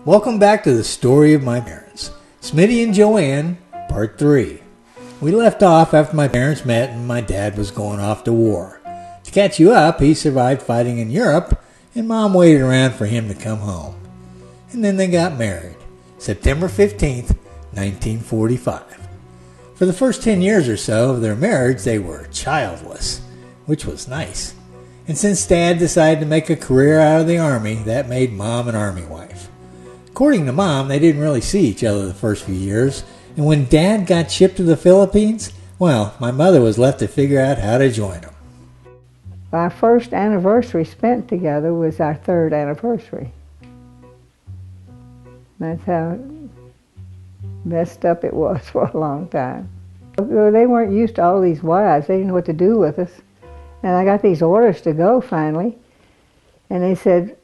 Welcome back to the story of my parents, Smitty and Joann, part 3. We left off after my parents met and my dad was going off to war. To catch you up, he survived fighting in Europe and Mom waited around for him to come home. And then they got married, September 15th, 1945. For the first 10 years or so of their marriage, they were childless, which was nice. And since Dad decided to make a career out of the Army, that made Mom an Army wife. According to Mom, they didn't really see each other the first few years, and when Dad got shipped to the Philippines, well, my mother was left to figure out how to join him. Our first anniversary spent together was our third anniversary. That's how messed up it was for a long time. They weren't used to all these wives. They didn't know what to do with us. And I got these orders to go finally, and they said,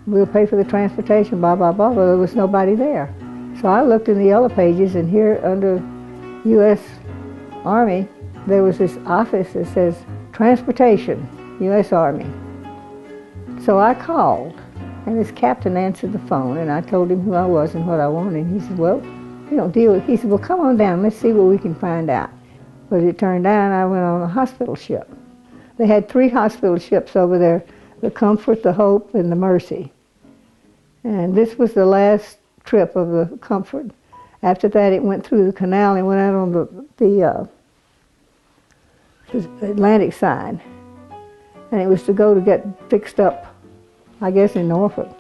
we'll pay for the transportation, blah, blah, blah, but there was nobody there. So I looked in the yellow pages, and here under U.S. Army, there was this office that says, Transportation, U.S. Army. So I called, and this captain answered the phone, and I told him who I was and what I wanted. And he said, well, we don't deal with it. He said, well, come on down, let's see what we can find out. But it turned out I went on a hospital ship. They had 3 hospital ships over there, the Comfort, the Hope, and the Mercy. And this was the last trip of the Comfort. After that, it went through the canal and went out on the Atlantic side. And it was to go to get fixed up, I guess, in Norfolk.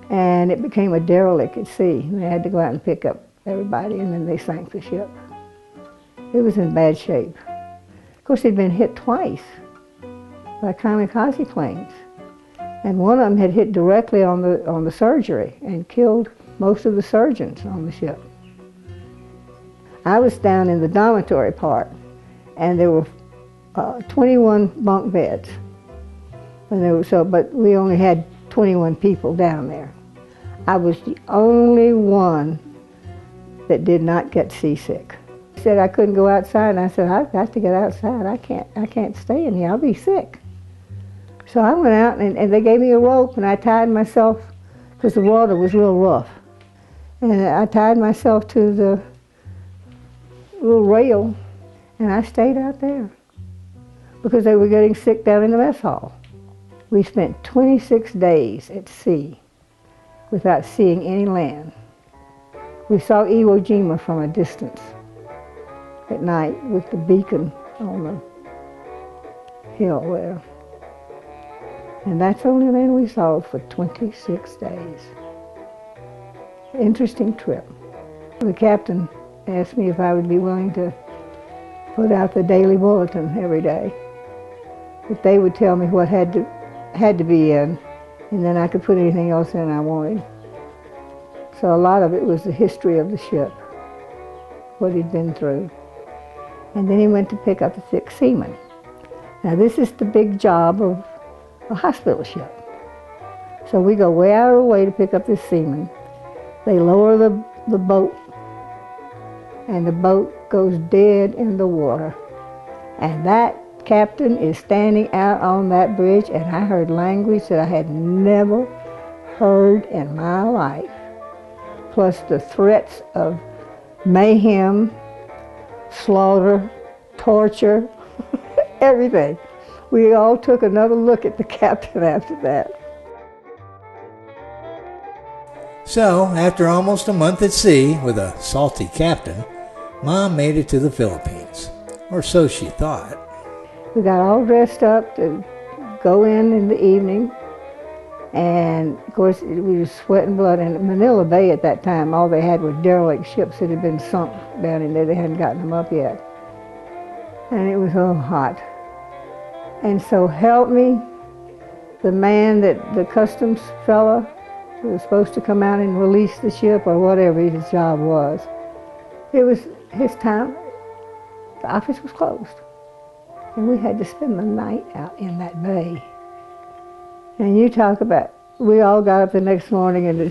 And it became a derelict at sea. They had to go out and pick up everybody, and then they sank the ship. It was in bad shape. Of course, it'd been hit twice by kamikaze planes. And one of them had hit directly on the surgery and killed most of the surgeons on the ship. I was down in the dormitory part, and there were 21 bunk beds. And but we only had 21 people down there. I was the only one that did not get seasick. He said I couldn't go outside, and I said, I've got to get outside. I can't stay in here. I'll be sick. So I went out, and they gave me a rope, and I tied myself, because the water was real rough. And I tied myself to the little rail, and I stayed out there, because they were getting sick down in the mess hall. We spent 26 days at sea without seeing any land. We saw Iwo Jima from a distance at night with the beacon on the hill there. And that's the only land we saw for 26 days. Interesting trip. The captain asked me if I would be willing to put out the daily bulletin every day. But they would tell me what had to be in, and then I could put anything else in I wanted. So a lot of it was the history of the ship, what he'd been through. And then he went to pick up the sick seamen. Now this is the big job of a hospital ship. So we go way out of our way to pick up this seaman. They lower the boat, and the boat goes dead in the water. And that captain is standing out on that bridge, and I heard language that I had never heard in my life, plus the threats of mayhem, slaughter, torture, everything. We all took another look at the captain after that. So, after almost a month at sea with a salty captain, Mom made it to the Philippines, or so she thought. We got all dressed up to go in the evening, and of course we were sweating blood. And Manila Bay at that time, all they had were derelict ships that had been sunk down in there. They hadn't gotten them up yet. And it was so hot. And so help me, the man that the customs fella who was supposed to come out and release the ship or whatever his job was, it was his time. The office was closed. And we had to spend the night out in that bay. And you talk about, we all got up the next morning and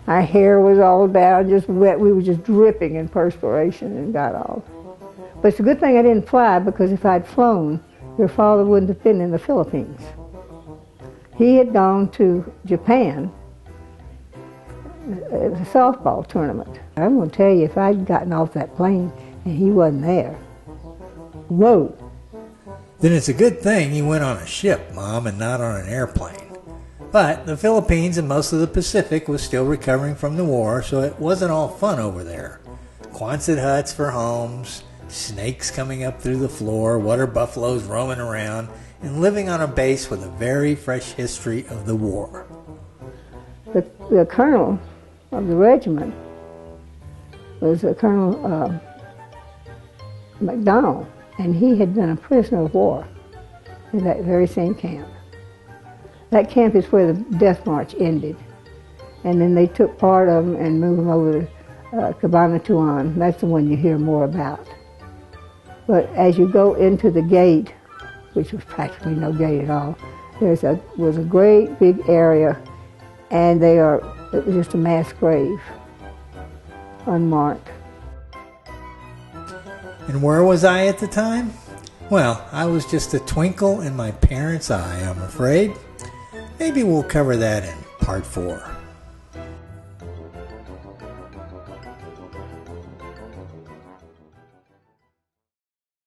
our hair was all down, just wet. We were just dripping in perspiration and got off. But it's a good thing I didn't fly, because if I'd flown, your father wouldn't have been in the Philippines. He had gone to Japan It was a softball tournament. I'm going to tell you, if I'd gotten off that plane and he wasn't there, whoa. Then it's a good thing he went on a ship, Mom, and not on an airplane. But the Philippines and most of the Pacific was still recovering from the war, so it wasn't all fun over there. Quonset huts for homes, snakes coming up through the floor, water buffaloes roaming around, and living on a base with a very fresh history of the war. The colonel of the regiment was Colonel McDonald, and he had been a prisoner of war in that very same camp. That camp is where the death march ended, and then they took part of them and moved them over to Cabanatuan. That's the one you hear more about. But as you go into the gate, which was practically no gate at all, was a great big area, and it was just a mass grave, unmarked. And where was I at the time? Well, I was just a twinkle in my parents' eye, I'm afraid. Maybe we'll cover that in part 4.